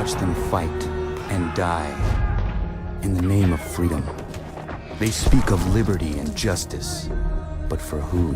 watch them fight and die in the name of freedom. They speak of liberty and justice, but for who?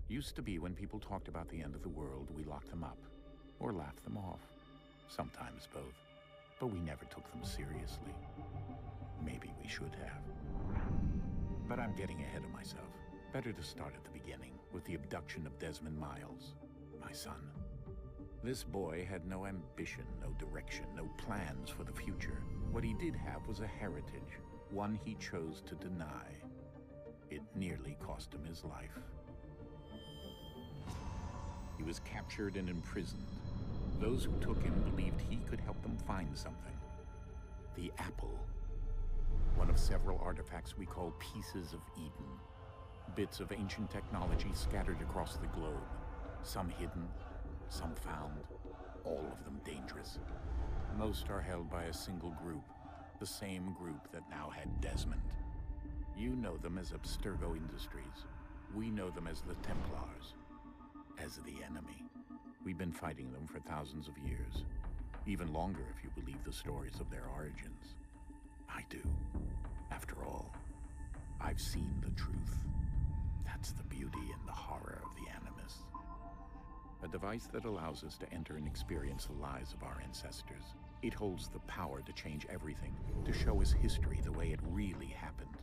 Used to be when people talked about the end of the world, we locked them up, or laughed them off. Sometimes both. But we never took them seriously. Maybe we should have. But I'm getting ahead of myself. Better to start at the beginning, with the abduction of Desmond Miles, my son. This boy had no ambition, no direction, no plans for the future. What he did have was a heritage, one he chose to deny. It nearly cost him his life. He was captured and imprisoned. Those who took him believed he could help them find something. The apple. One of several artifacts we call pieces of Eden. Bits of ancient technology scattered across the globe. Some hidden, some found, all of them dangerous. Most are held by a single group, the same group that now had Desmond. You know them as Abstergo Industries. We know them as the Templars. As the enemy. We've been fighting them for thousands of years. Even longer if you believe the stories of their origins. I do. After all, I've seen the truth. That's the beauty and the horror of the Animus. A device that allows us to enter and experience the lives of our ancestors. It holds the power to change everything, to show us history the way it really happened.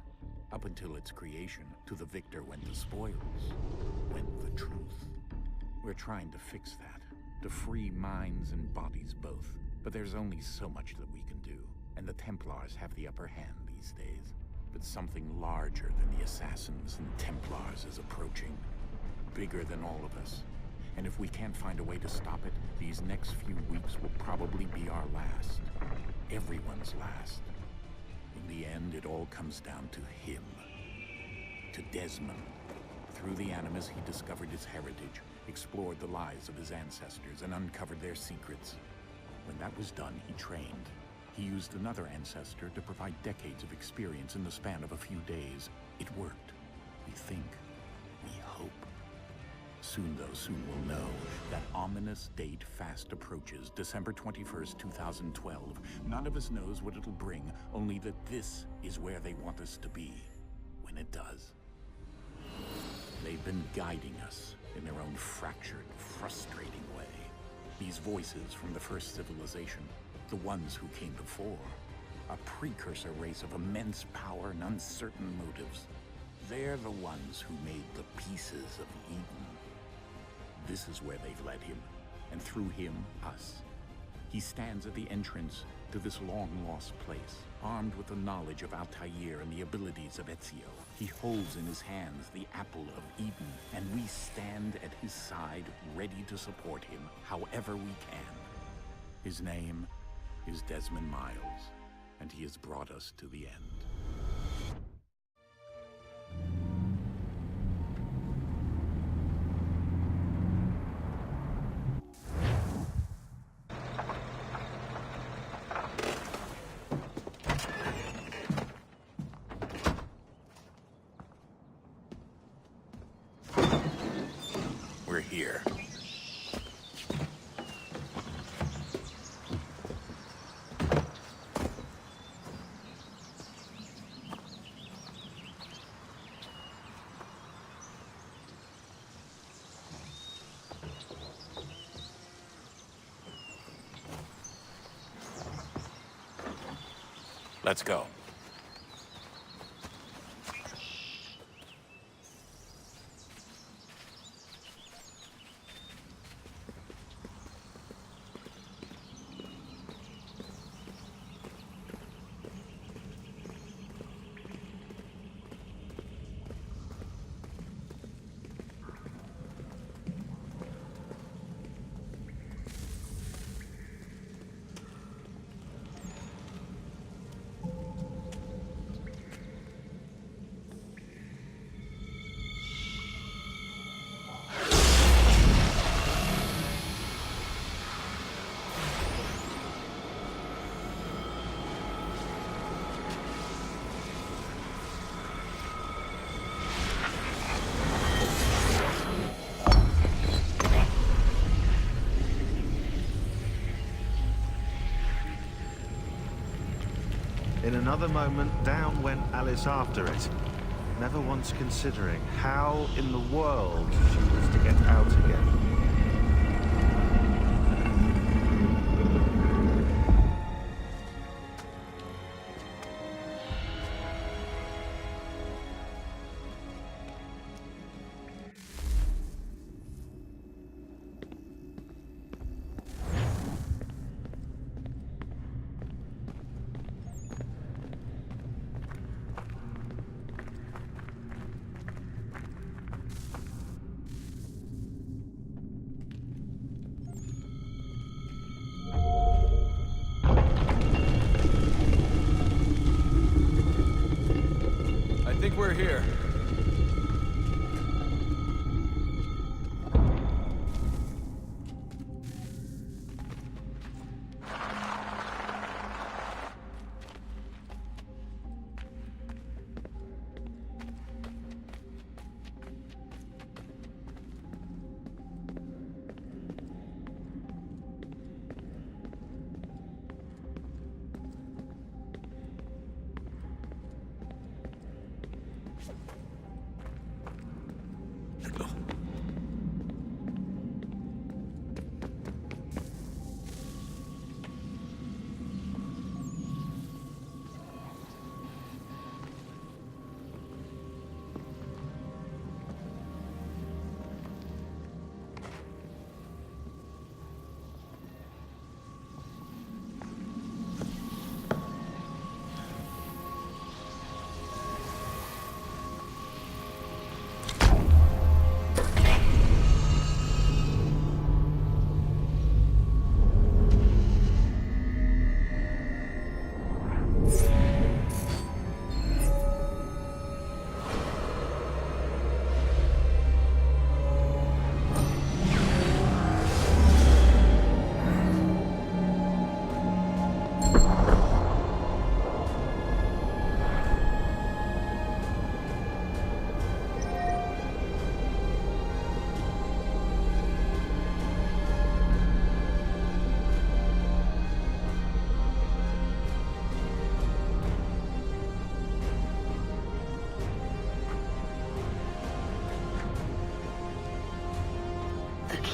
Up until its creation, to the victor went the spoils, went the truth. We're trying to fix that, to free minds and bodies both. But there's only so much that we can do, and the Templars have the upper hand these days. But something larger than the Assassins and Templars is approaching, bigger than all of us. And if we can't find a way to stop it, these next few weeks will probably be our last. Everyone's last. In the end, it all comes down to him. To Desmond. Through the Animus, he discovered his heritage, explored the lives of his ancestors, and uncovered their secrets. When that was done, he trained. He used another ancestor to provide decades of experience in the span of a few days. It worked. We think. We hope. Soon, though, soon we'll know. That ominous date fast approaches, December 21st, 2012. None of us knows what it'll bring, only that this is where they want us to be when it does. They've been guiding us in their own fractured, frustrating way. These voices from the first civilization, the ones who came before, a precursor race of immense power and uncertain motives. They're the ones who made the pieces of Eden. This is where they've led him, and through him, us. He stands at the entrance to this long-lost place, armed with the knowledge of Altair and the abilities of Ezio. He holds in his hands the apple of Eden, and we stand at his side, ready to support him however we can. His name is Desmond Miles, and he has brought us to the end. We're here. Let's go. In another moment, down went Alice after it, never once considering how in the world she was to get out again. I think we're here.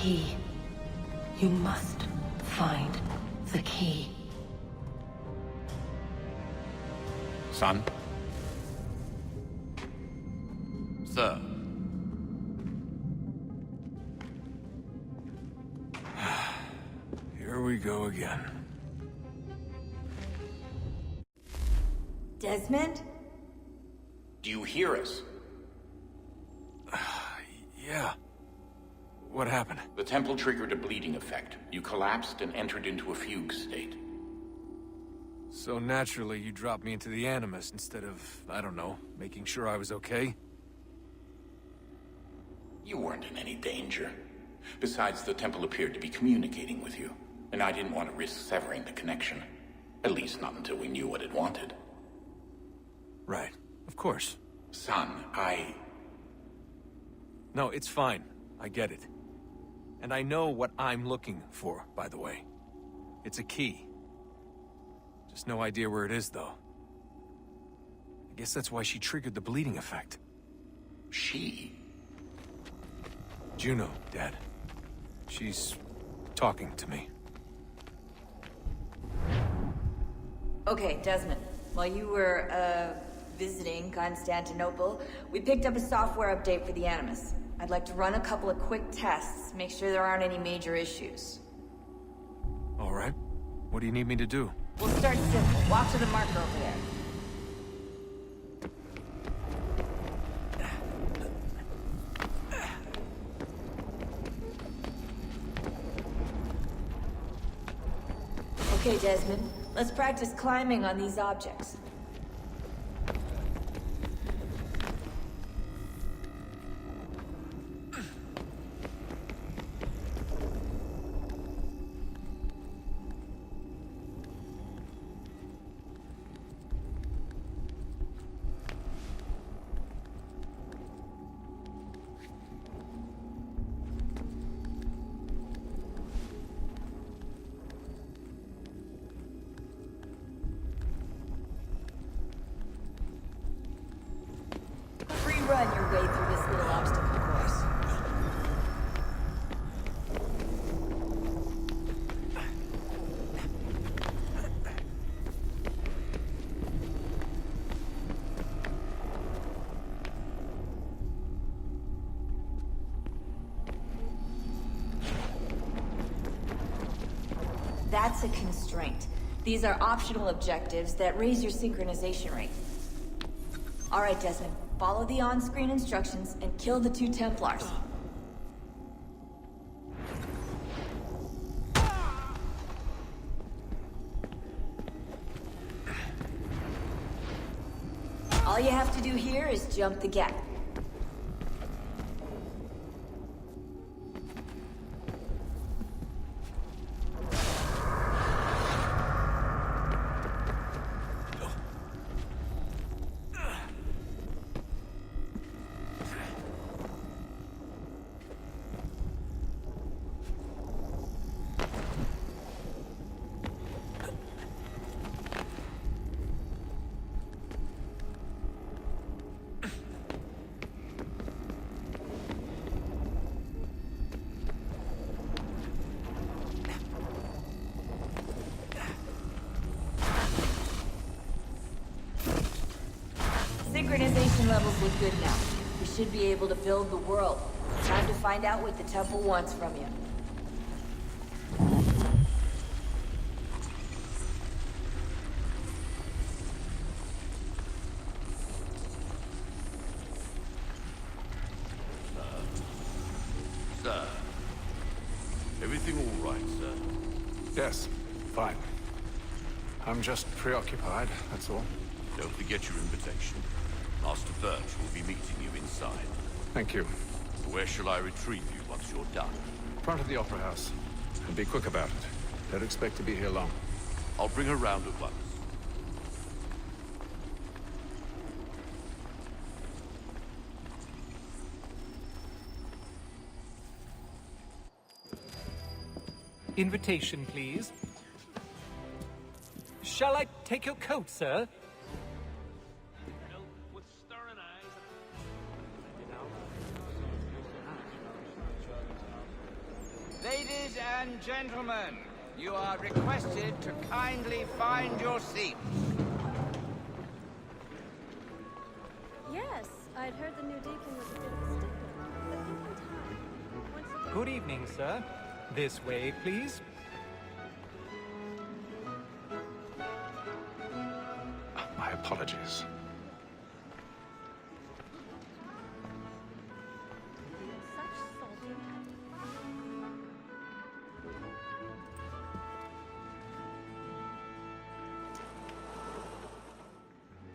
key. You must find the key. Son? Sir. Here we go again. Desmond? Do you hear us? Yeah. What happened? The temple triggered a bleeding effect. You collapsed and entered into a fugue state. So naturally, you dropped me into the Animus instead of, I don't know, making sure I was okay? You weren't in any danger. Besides, the temple appeared to be communicating with you, and I didn't want to risk severing the connection. At least not until we knew what it wanted. Right. Of course. Son, No, it's fine. I get it. And I know what I'm looking for, by the way. It's a key. Just no idea where it is, though. I guess that's why she triggered the bleeding effect. She? Juno, Dad. She's talking to me. Okay, Desmond. While you were, visiting Constantinople, we picked up a software update for the Animus. I'd like to run a couple of quick tests, make sure there aren't any major issues. All right. What do you need me to do? We'll start simple. Walk to the marker over there. Okay, Desmond. Let's practice climbing on these objects. Run your way through this little obstacle course. That's a constraint. These are optional objectives that raise your synchronization rate. All right, Desmond. Follow the on-screen instructions and kill the 2 Templars. All you have to do here is jump the gap. Synchronization levels look good now. We should be able to build the world. Time to find out what the temple wants from you. Sir. Everything all right, sir? Yes, fine. I'm just preoccupied, that's all. Don't forget your invitation. Master Birch will be meeting you inside. Thank you. Where shall I retrieve you once you're done? Front of the Opera House. And be quick about it. Don't expect to be here long. I'll bring her round at once. Invitation, please. Shall I take your coat, sir? Ladies and gentlemen, you are requested to kindly find your seats. Yes, I'd heard the new deacon was a bit of a stickler, but give him time. Once he gets... Good evening, sir. This way, please. My apologies. Such salty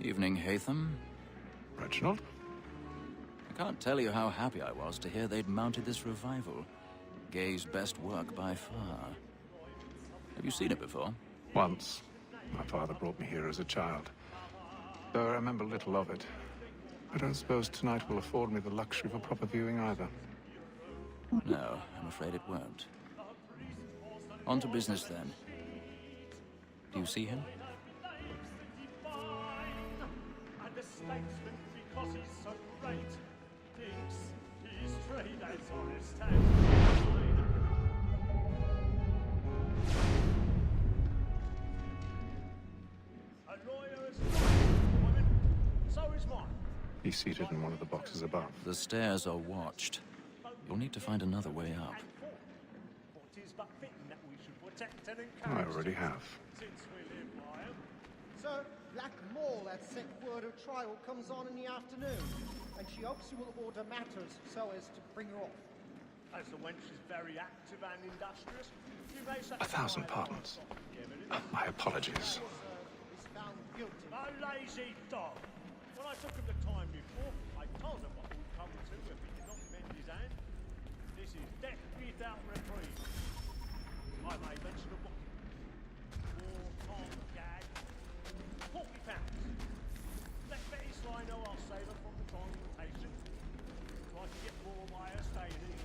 Evening, Hatham. Reginald? I can't tell you how happy I was to hear they'd mounted this revival. Gay's best work by far. Have you seen it before? Once. My father brought me here as a child. Though I remember little of it. I don't suppose tonight will afford me the luxury of a proper viewing either. No, I'm afraid it won't. On to business then. Do you see him? And the statesman, because he's so great, thinks he's straight as honest as a lawyer is woman, so is mine. He's seated in one of the boxes above. The stairs are watched. You'll need to find another way up. It is but fitting that we should protect and I encourage already have. since we live by 'em. Sir, Black Mall, that set word of trial comes on in the afternoon, and she hopes you will order matters so as to bring her off. As the wench is very active and industrious, you may say... 1,000 pardons. My apologies. Is found guilty. A lazy dog. When I took him the time before, I told him what would come to if he did not mend his hand. This is death without reprieve. I may mention a book. War, Tom, Gag. £40. Let Betty Sly know I'll save her from the consultation. Try to get more by her staying here.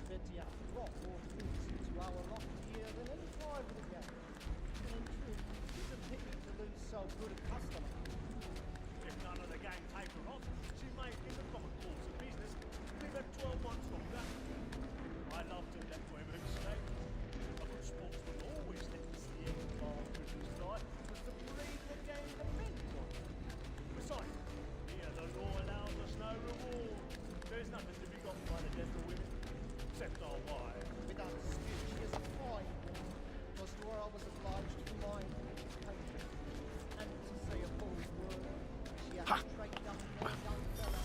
Betty has brought more things into our lot here than any private again. And in truth, it's a pity to lose so good a customer. If none of the gang take her off, she may, in the common course of business, live her 12 months longer. I love to let women stay. A good sportsman always thinks the advantage of sight was to breed the gang depends on. Besides, here the law allows us no reward. There's nothing to be got by the death of women, except our wives. Without dispute, she is fine. Because to her I was obliged to remind her of his country. And to say a bold word, she has trained up my young fella.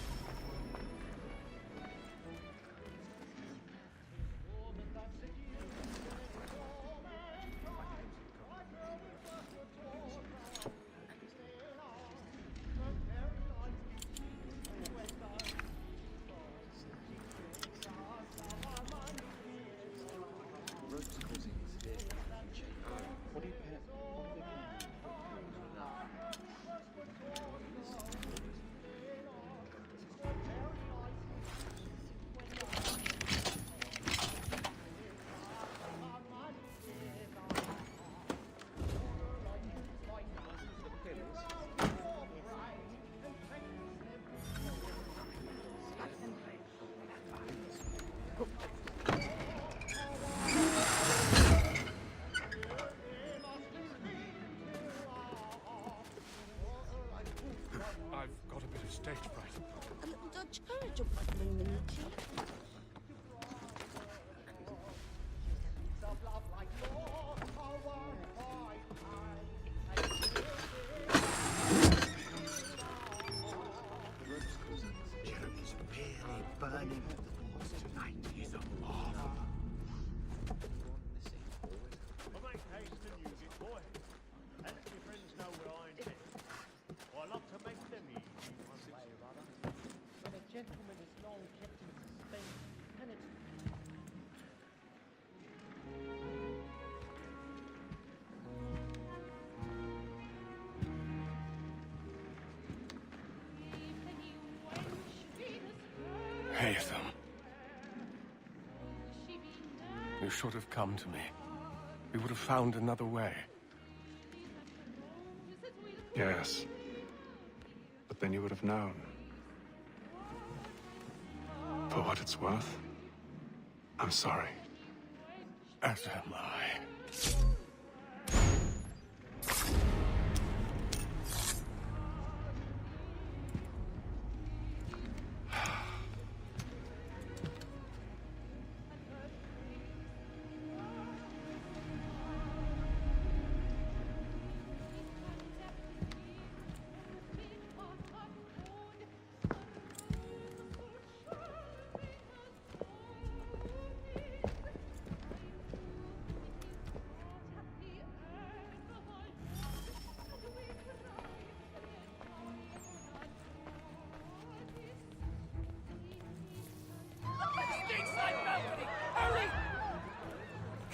I've got a bit of stage fright. A little Dutch courage will put them in the tea. Jeremy's really burning with the force tonight. He's a marvel. Well, make haste and use it, boy. And let your friends know where I intend. I love to make them easy once way or other. When a gentleman is long kept in suspense, and it's Hatham. You should have come to me. We would have found another way. Yes. But then you would have known. For what it's worth, I'm sorry. As am I.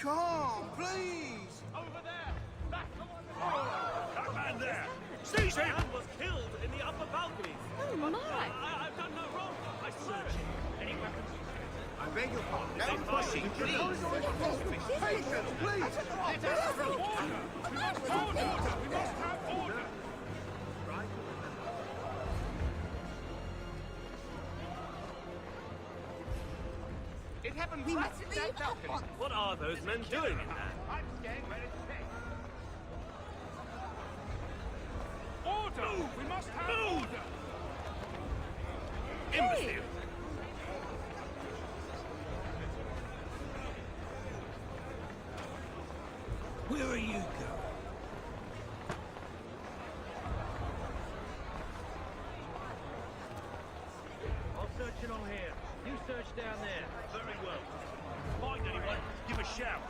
Come, please! Over there! That man there! Seize him! Man was killed in the upper balcony. Oh my! I've done no wrong. I swear it. Any weapons? I beg your pardon. No pushing, please. Patience, please! Let us through. Order! We must have order! We must have order! It happened right at that balcony. What are those men doing in there? I'm staying where it's safe. Order! Move! We must have order! Imbecile! Where are you going? I'll search in on here. You search down there. Very well. Find anyone, give a shout.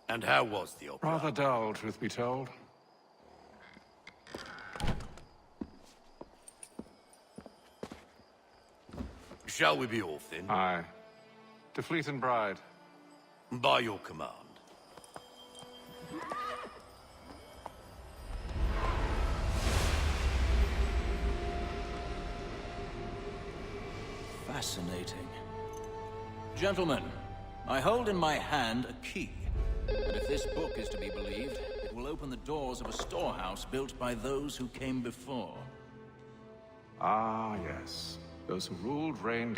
And how was the opera? Rather dull, truth be told. Shall we be off then? Aye. To Fleet and Bride. By your command. Fascinating. Gentlemen, I hold in my hand a key. And if this book is to be believed, it will open the doors of a storehouse built by those who came before. Ah, yes. Those who ruled, reigned...